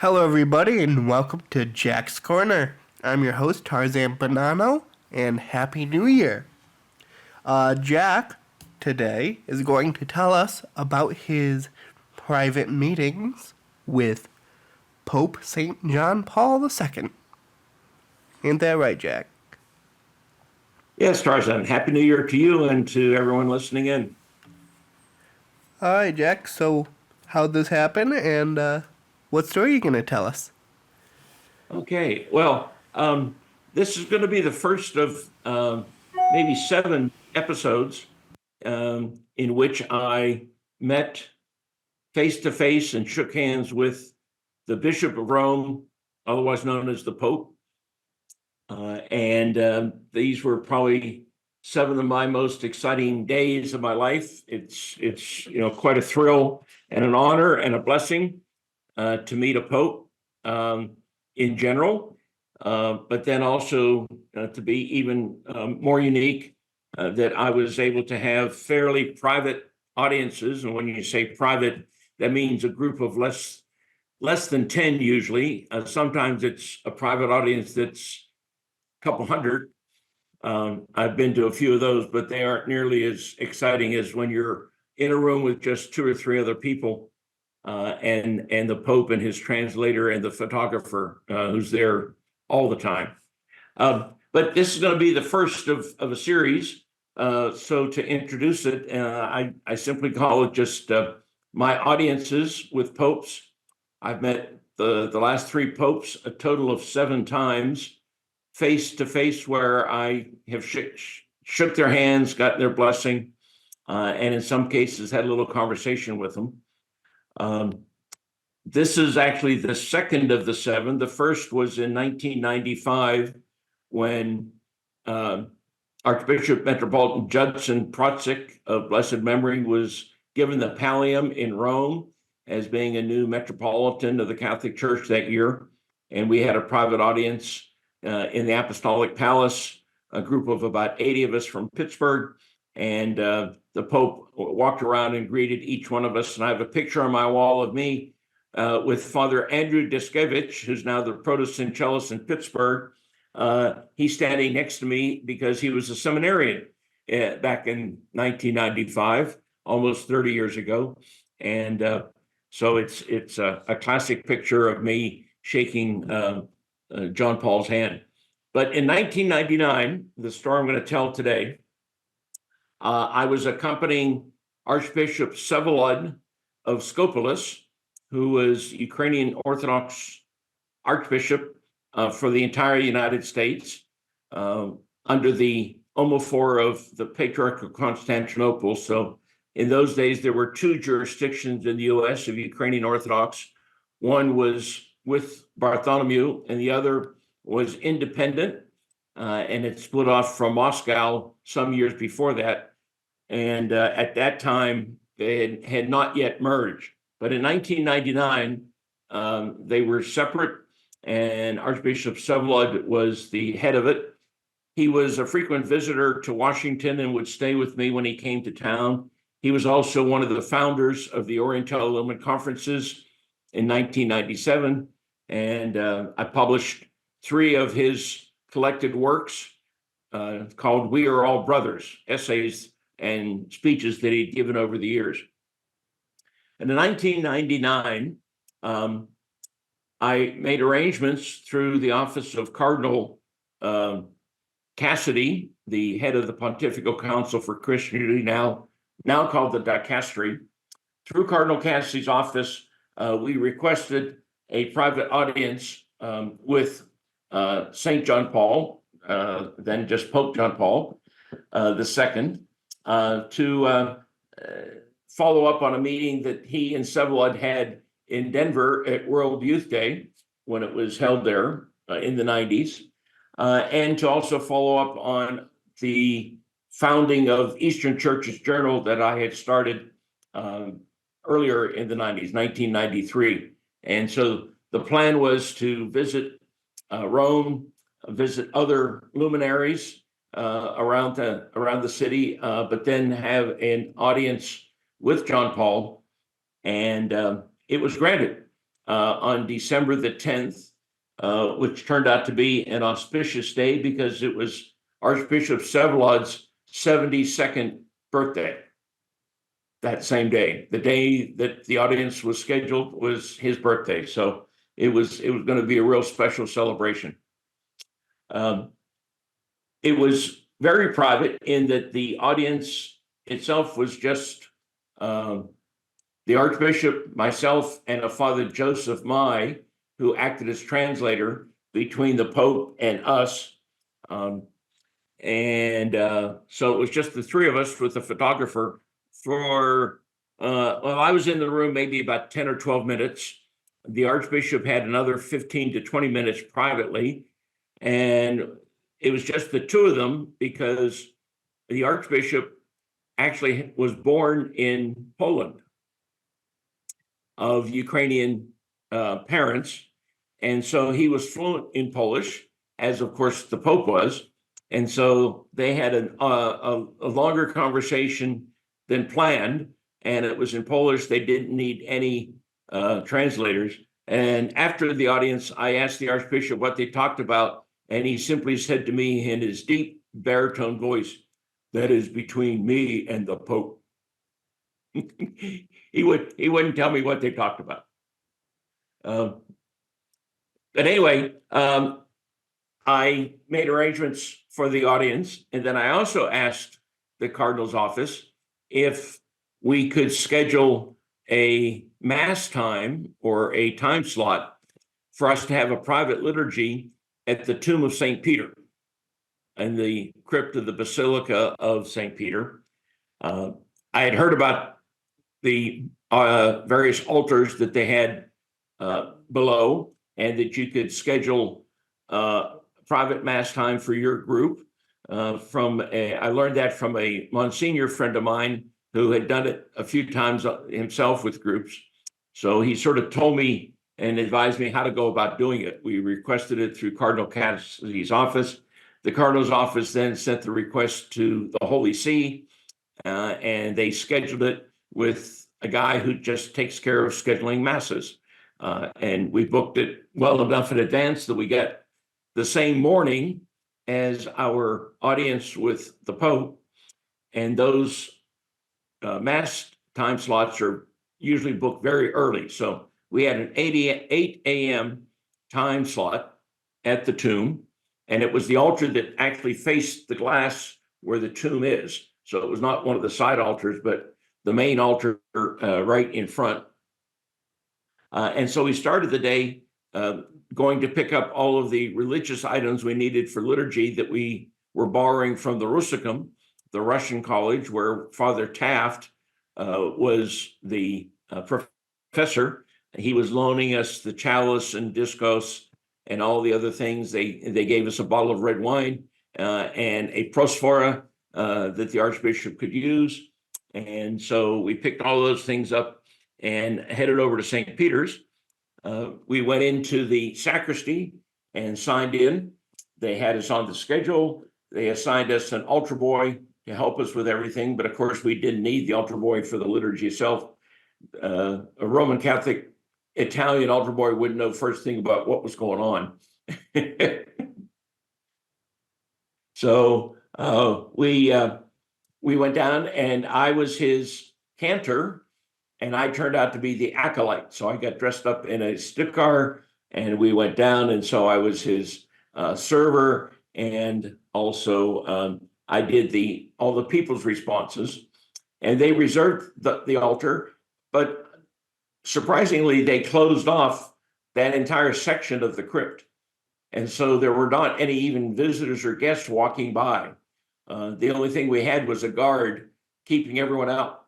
Hello, everybody, and welcome to Jack's Corner. I'm your host, Tarzan Bonanno, and Happy New Year. Jack today is going to tell us about his private meetings with Pope St. John Paul II. Ain't that right, Jack? Yes, Tarzan. Happy New Year to you and to everyone listening in. All right, Jack, so how'd this happen, and what story are you going to tell us? Okay, this is going to be the first of maybe 7 episodes in which I met face to face and shook hands with the Bishop of Rome, otherwise known as the Pope. And these were probably 7 of my most exciting days of my life. It's quite a thrill and an honor and a blessing to meet a pope in general, but then also to be even more unique that I was able to have fairly private audiences. And when you say private, that means a group of less than 10 usually. Sometimes it's a private audience that's a couple hundred. I've been to a few of those, but they aren't nearly as exciting as when you're in a room with just 2 or 3 other people, and the Pope and his translator and the photographer who's there all the time. But this is going to be the first of a series. So to introduce it, I simply call it just my audiences with popes. I've met the last 3 popes a total of 7 times, face to face, where I have shook their hands, got their blessing, and in some cases had a little conversation with them. This is actually the second of the 7. The first was in 1995 when Archbishop Metropolitan Judson Protzig of blessed memory was given the pallium in Rome as being a new metropolitan of the Catholic Church that year. And we had a private audience in the Apostolic Palace, a group of about 80 of us from Pittsburgh. And the Pope walked around and greeted each one of us. And I have a picture on my wall of me with Father Andrew Diskevich, who's now the Protestant cellist in Pittsburgh. He's standing next to me because he was a seminarian back in 1995, almost 30 years ago. And so it's a classic picture of me shaking John Paul's hand. But in 1999, the story I'm going to tell today, I was accompanying Archbishop Vsevolod of Skopelos, who was Ukrainian Orthodox Archbishop for the entire United States, under the omophore of the Patriarch of Constantinople. So in those days, there were 2 jurisdictions in the US of Ukrainian Orthodox. One was with Bartholomew, and the other was independent, and it split off from Moscow some years before that. And at that time, they had not yet merged. But in 1999, they were separate, and Archbishop Vsevolod was the head of it. He was a frequent visitor to Washington and would stay with me when he came to town. He was also one of the founders of the Oriental Lumen Conferences in 1997, and I published 3 of his collected works called We Are All Brothers, essays and speeches that he'd given over the years. And in 1999, I made arrangements through the office of Cardinal Cassidy, the head of the Pontifical Council for Christianity, now called the Dicastery. Through Cardinal Cassidy's office, we requested a private audience with St. John Paul, then just Pope John Paul II, to follow up on a meeting that he and Vsevolod had in Denver at World Youth Day when it was held there in the 90s, and to also follow up on the founding of Eastern Church's Journal that I had started earlier in the 90s, 1993. And so the plan was to visit Rome, visit other luminaries around the city, but then have an audience with John Paul, and it was granted. on December the 10th, which turned out to be an auspicious day because it was Archbishop Vsevolod's 72nd birthday that same day. The day that the audience was scheduled was his birthday. So it was going to be a real special celebration. It was very private in that the audience itself was just the Archbishop, myself, and a Father Joseph Mai, who acted as translator between the Pope and us. So it was just the three of us with the photographer for, well, I was in the room maybe about 10 or 12 minutes. The Archbishop had another 15 to 20 minutes privately. And it was just the two of them because the Archbishop actually was born in Poland of Ukrainian parents. And so he was fluent in Polish, as of course the Pope was. And so they had a longer conversation than planned, and it was in Polish. They didn't need any translators. And after the audience, I asked the Archbishop what they talked about, and he simply said to me in his deep baritone voice, "That is between me and the Pope." He wouldn't tell me what they talked about. But anyway, I made arrangements for the audience, and then I also asked the Cardinal's office if we could schedule a mass time or a time slot for us to have a private liturgy at the tomb of St. Peter and the crypt of the Basilica of St. Peter. I had heard about the various altars that they had below, and that you could schedule private mass time for your group. I learned that from a Monsignor friend of mine who had done it a few times himself with groups. So he sort of told me and advised me how to go about doing it. We requested it through Cardinal Cassidy's office. The Cardinal's office then sent the request to the Holy See, and they scheduled it with a guy who just takes care of scheduling masses. And we booked it well enough in advance that we get the same morning as our audience with the Pope. And those mass time slots are usually booked very early. So we had an 8 a.m. time slot at the tomb, and it was the altar that actually faced the glass where the tomb is. So it was not one of the side altars, but the main altar right in front. And so we started the day going to pick up all of the religious items we needed for liturgy that we were borrowing from the Rusicum, the Russian college, where Father Taft was the professor. He was loaning us the chalice and discos and all the other things. They gave us a bottle of red wine and a prosphora that the Archbishop could use. And so we picked all those things up and headed over to St. Peter's. We went into the sacristy and signed in. They had us on the schedule. They assigned us an altar boy to help us with everything. But of course, we didn't need the altar boy for the liturgy itself. A Roman Catholic Italian altar boy wouldn't know first thing about what was going on. So we went down, and I was his cantor, and I turned out to be the acolyte. So I got dressed up in a stick car, and we went down, and so I was his server, and also I did all the people's responses, and they reserved the altar, but surprisingly, they closed off that entire section of the crypt. And so there were not any even visitors or guests walking by. The only thing we had was a guard keeping everyone out.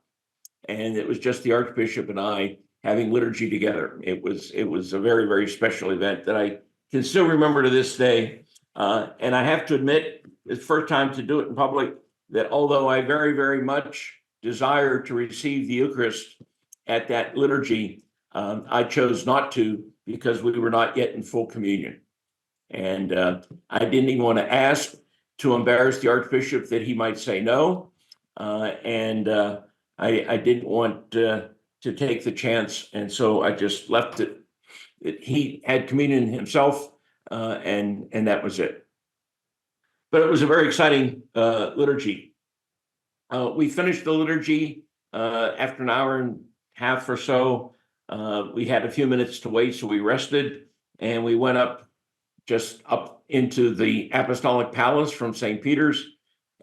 And it was just the Archbishop and I having liturgy together. It was a very, very special event that I can still remember to this day. And I have to admit, it's the first time to do it in public, that although I very, very much desire to receive the Eucharist at that liturgy, I chose not to because we were not yet in full communion. And I didn't even want to ask to embarrass the Archbishop that he might say no. And I didn't want to take the chance. And so I just left it he had communion himself, and that was it. But it was a very exciting liturgy. We finished the liturgy after an hour and a half or so. We had a few minutes to wait, so we rested, and we went just up into the Apostolic Palace from St. Peter's,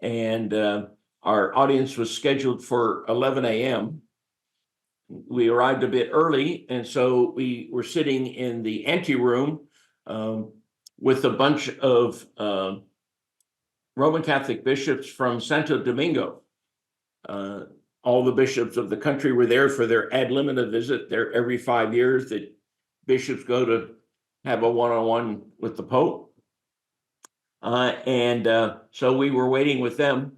and our audience was scheduled for 11 a.m. We arrived a bit early, and so we were sitting in the anteroom with a bunch of Roman Catholic bishops from Santo Domingo. All the bishops of the country were there for their ad limina visit. There every 5 years that bishops go to have a one-on-one with the Pope. So we were waiting with them.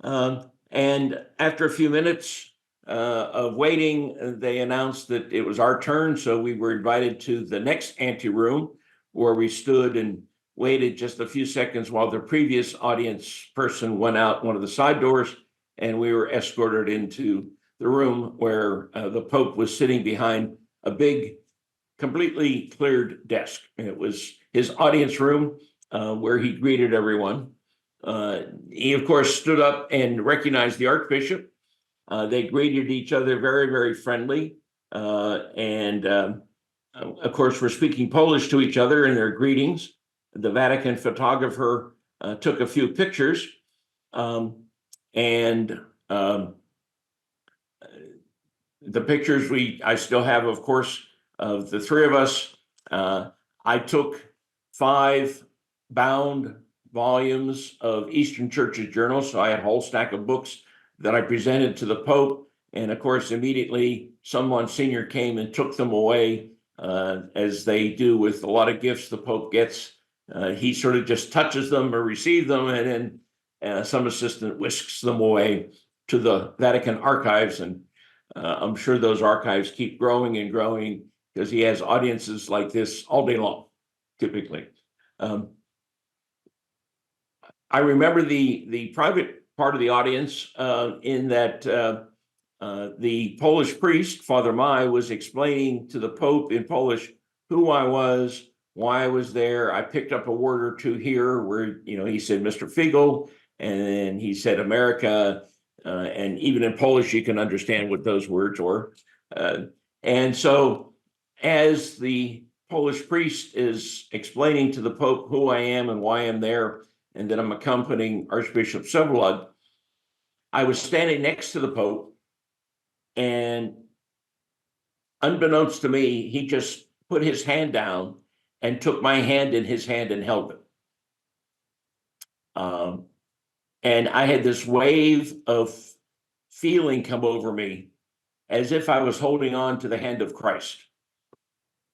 And after a few minutes of waiting, they announced that it was our turn. So we were invited to the next anteroom, where we stood and waited just a few seconds while the previous audience person went out one of the side doors, and we were escorted into the room where the Pope was sitting behind a big, completely cleared desk. And it was his audience room where he greeted everyone. He, of course, stood up and recognized the Archbishop. They greeted each other very, very friendly. Of course, we're speaking Polish to each other in their greetings. The Vatican photographer took a few pictures. The pictures I still have, of course, of the three of us. I took 5 bound volumes of Eastern Church's journals, so I had a whole stack of books that I presented to the Pope, and of course, immediately some Monsignor came and took them away, as they do with a lot of gifts the Pope gets. He sort of just touches them or receives them, and then some assistant whisks them away to the Vatican archives, and I'm sure those archives keep growing and growing because he has audiences like this all day long, typically. I remember the private part of the audience in that the Polish priest, Father Mai, was explaining to the Pope in Polish who I was, why I was there. I picked up a word or two here where, he said Mr. Fiegel, and then he said America, and even in Polish, you can understand what those words were. And so as the Polish priest is explaining to the Pope who I am and why I'm there, and that I'm accompanying Archbishop Sobolod, I was standing next to the Pope, and unbeknownst to me, he just put his hand down and took my hand in his hand and held it. And I had this wave of feeling come over me as if I was holding on to the hand of Christ.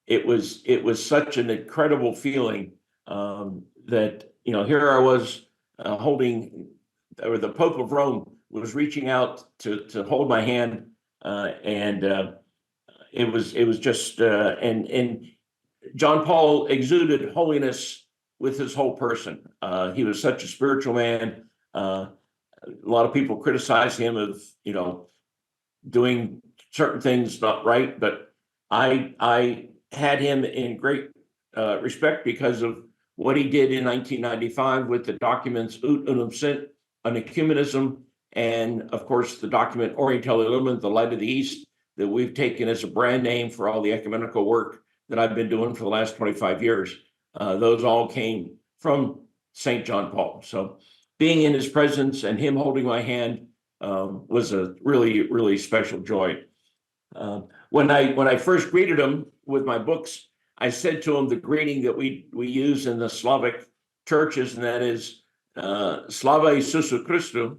It was such an incredible feeling that, here I was holding, or the Pope of Rome was reaching out to hold my hand, and it was just and John Paul exuded holiness with his whole person. He was such a spiritual man. A lot of people criticize him of doing certain things not right, but I had him in great respect because of what he did in 1995 with the documents Ut Unum Sint on ecumenism, and of course the document Orientale Lumen, the Light of the East, that we've taken as a brand name for all the ecumenical work that I've been doing for the last 25 years. Those all came from St. John Paul. So being in his presence and him holding my hand was a really, really special joy. When I first greeted him with my books, I said to him the greeting that we use in the Slavic churches, and that is Slava Isusu Christu,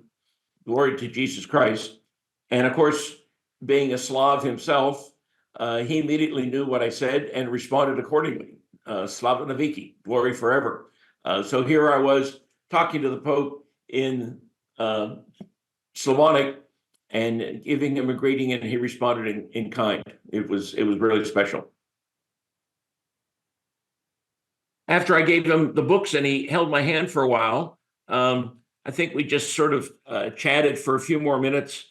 glory to Jesus Christ. And of course, being a Slav himself, he immediately knew what I said and responded accordingly. Slava Naviki, glory forever. So here I was talking to the Pope in Slavonic and giving him a greeting, and he responded in kind. It was really special. After I gave him the books and he held my hand for a while, I think we just sort of chatted for a few more minutes.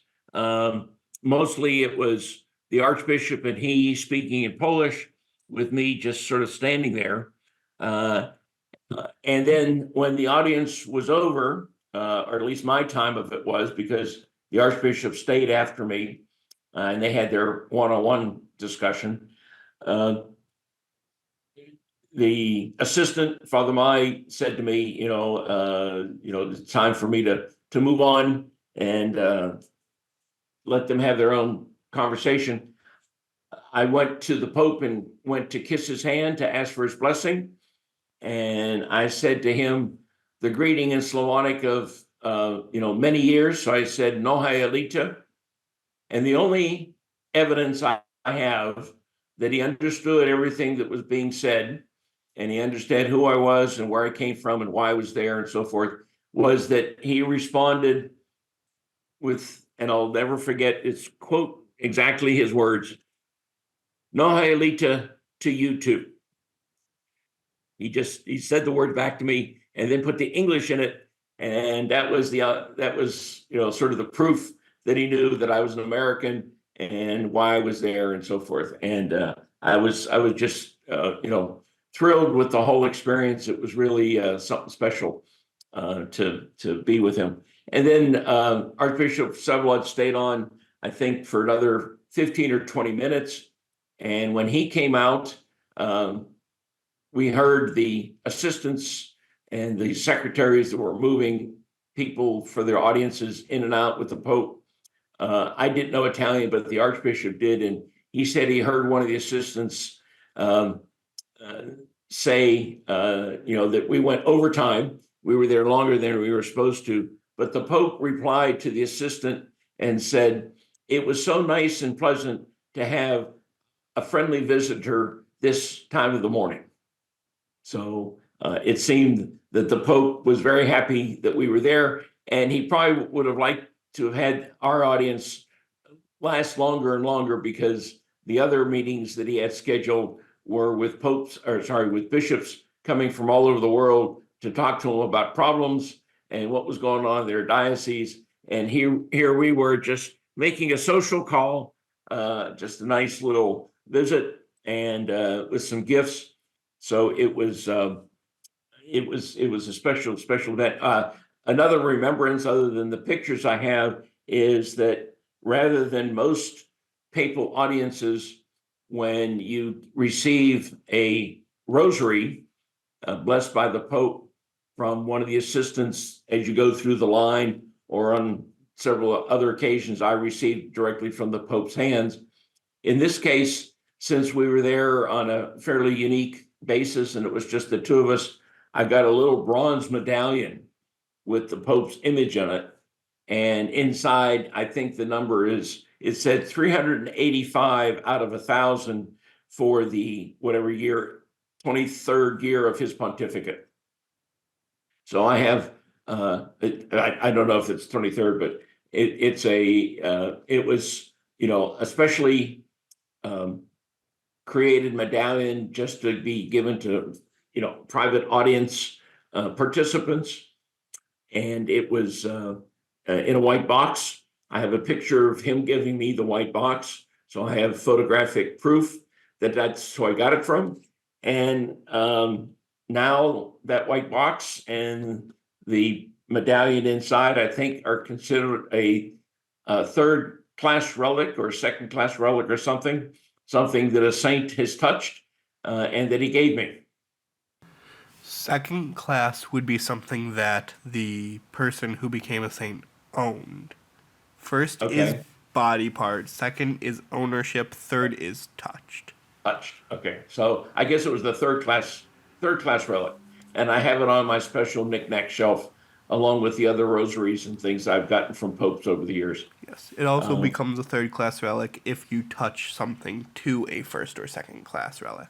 Mostly it was the Archbishop and he speaking in Polish, with me just sort of standing there. And then when the audience was over, or at least my time of it was, because the Archbishop stayed after me, and they had their one-on-one discussion. The assistant, Father Mai, said to me, it's time for me to move on and let them have their own conversation. I went to the Pope and went to kiss his hand to ask for his blessing. And I said to him the greeting in Slavonic of many years. So I said Nohai Alita. And the only evidence I have that he understood everything that was being said, and he understood who I was and where I came from and why I was there and so forth, was that he responded with, and I'll never forget, it's quote exactly his words, Nohai Alita to you too. He said the word back to me and then put the English in it, and that was sort of the proof that he knew that I was an American and why I was there and so forth. And I was just thrilled with the whole experience. It was really something special to be with him. And then Archbishop Vsevolod stayed on, I think, for another 15 or 20 minutes. And when he came out, we heard the assistants and the secretaries that were moving people for their audiences in and out with the Pope. I didn't know Italian, but the Archbishop did. And he said he heard one of the assistants say, that we went overtime. We were there longer than we were supposed to. But the Pope replied to the assistant and said, it was so nice and pleasant to have a friendly visitor this time of the morning. So it seemed that the Pope was very happy that we were there, and he probably would have liked to have had our audience last longer and longer, because the other meetings that he had scheduled were with with bishops coming from all over the world to talk to him about problems and what was going on in their diocese. And here we were just making a social call, just a nice little visit, and with some gifts. So it was a special event. Another remembrance, other than the pictures I have, is that rather than most papal audiences, when you receive a rosary blessed by the Pope from one of the assistants as you go through the line, or on several other occasions I received directly from the Pope's hands. In this case, since we were there on a fairly unique basis and it was just the two of us, I got a little bronze medallion with the Pope's image on it. And inside, I think the number it said 385 out of 1,000 for the whatever year, 23rd year of his pontificate. So I have, I don't know if it's 23rd, but it was, especially created medallion just to be given to, private audience participants. And it was in a white box. I have a picture of him giving me the white box. So I have photographic proof that that's who I got it from. And now that white box and the medallion inside, I think, are considered a third class relic or second class relic or something that a saint has touched and that he gave me. Second class would be something that the person who became a saint owned. First is body part, second is ownership, third is touched. Touched. Okay. So I guess it was the third class relic. And I have it on my special knickknack shelf along with the other rosaries and things I've gotten from popes over the years. Yes. It also becomes a third class relic if you touch something to a first or second class relic.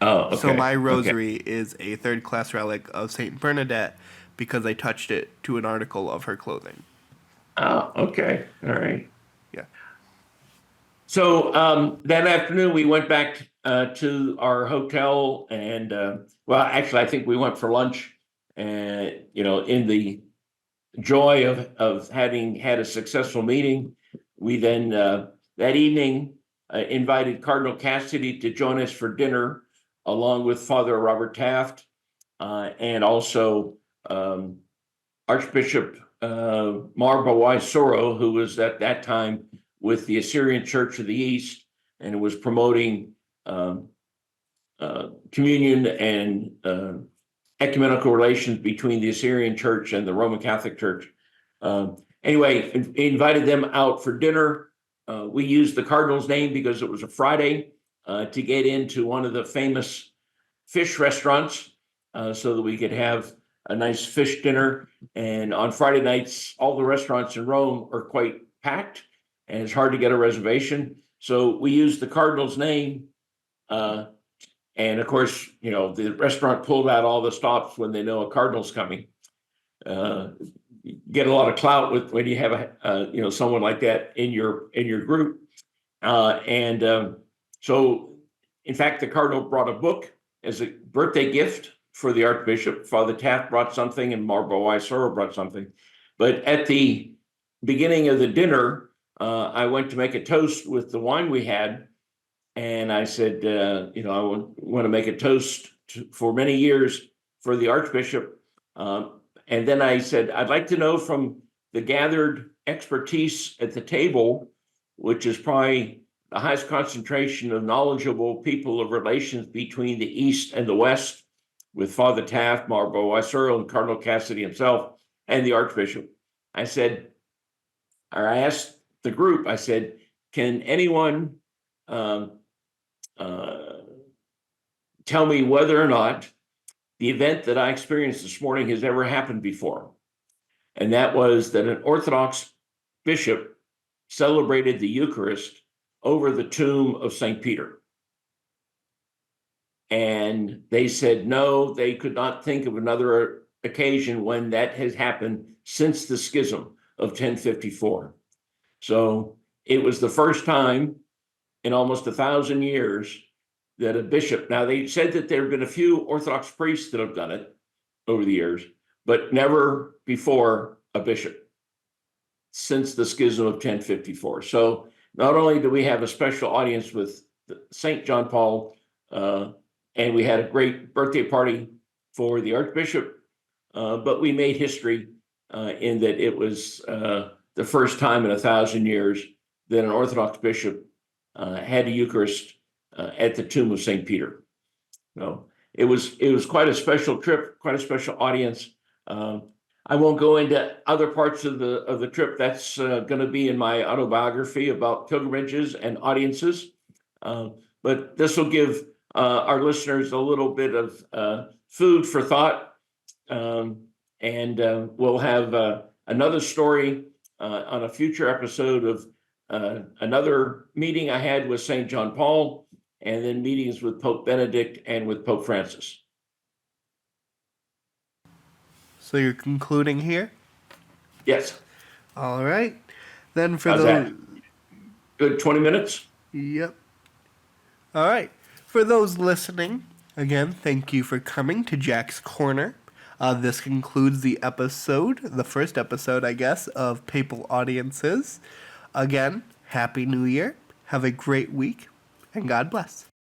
Oh, okay. So my rosary is a third class relic of Saint Bernadette because I touched it to an article of her clothing. Oh, okay. All right. Yeah. So that afternoon we went back to our hotel, and well, actually, I think we went for lunch, and in the joy of having had a successful meeting, we then that evening invited Cardinal Cassidy to join us for dinner, along with Father Robert Taft, and also Archbishop Marbawai Soro, who was at that time with the Assyrian Church of the East, and was promoting communion and ecumenical relations between the Assyrian Church and the Roman Catholic Church. Anyway, invited them out for dinner. We used the Cardinal's name because it was a Friday to get into one of the famous fish restaurants so that we could have a nice fish dinner. And on Friday nights, all the restaurants in Rome are quite packed and it's hard to get a reservation. So we used the Cardinal's name. And of course, the restaurant pulled out all the stops when they know a Cardinal's coming. Get a lot of clout when you have someone like that in your group. So in fact, the Cardinal brought a book as a birthday gift for the Archbishop. Father Taft brought something and Marbawai Soro brought something. But at the beginning of the dinner, I went to make a toast with the wine we had. And I said, I want to make a toast for many years for the Archbishop. And then I said, I'd like to know from the gathered expertise at the table, which is probably the highest concentration of knowledgeable people of relations between the East and the West, with Father Taft, Marbawai Soro, and Cardinal Cassidy himself, and the Archbishop. I asked the group, I said, can anyone tell me whether or not the event that I experienced this morning has ever happened before? And that was that an Orthodox bishop celebrated the Eucharist over the tomb of St. Peter. And they said, no, they could not think of another occasion when that has happened since the schism of 1054. So it was the first time in almost 1,000 years that a bishop, now they said that there have been a few Orthodox priests that have done it over the years, but never before a bishop since the schism of 1054. So not only do we have a special audience with St. John Paul, and we had a great birthday party for the Archbishop, but we made history in that it was the first time in 1,000 years that an Orthodox bishop had a Eucharist at the tomb of St. Peter. So it was quite a special trip, quite a special audience. I won't go into other parts of the trip. That's going to be in my autobiography about pilgrimages and audiences. But this will give our listeners a little bit of food for thought. And we'll have another story on a future episode of another meeting I had with St. John Paul, and then meetings with Pope Benedict and with Pope Francis. So you're concluding here? Yes. All right. Then for How's those... that? Good 20 minutes? Yep. All right. For those listening, again, thank you for coming to Jack's Corner. This concludes the first episode, I guess, of Papal Audiences. Again, Happy New Year. Have a great week, and God bless.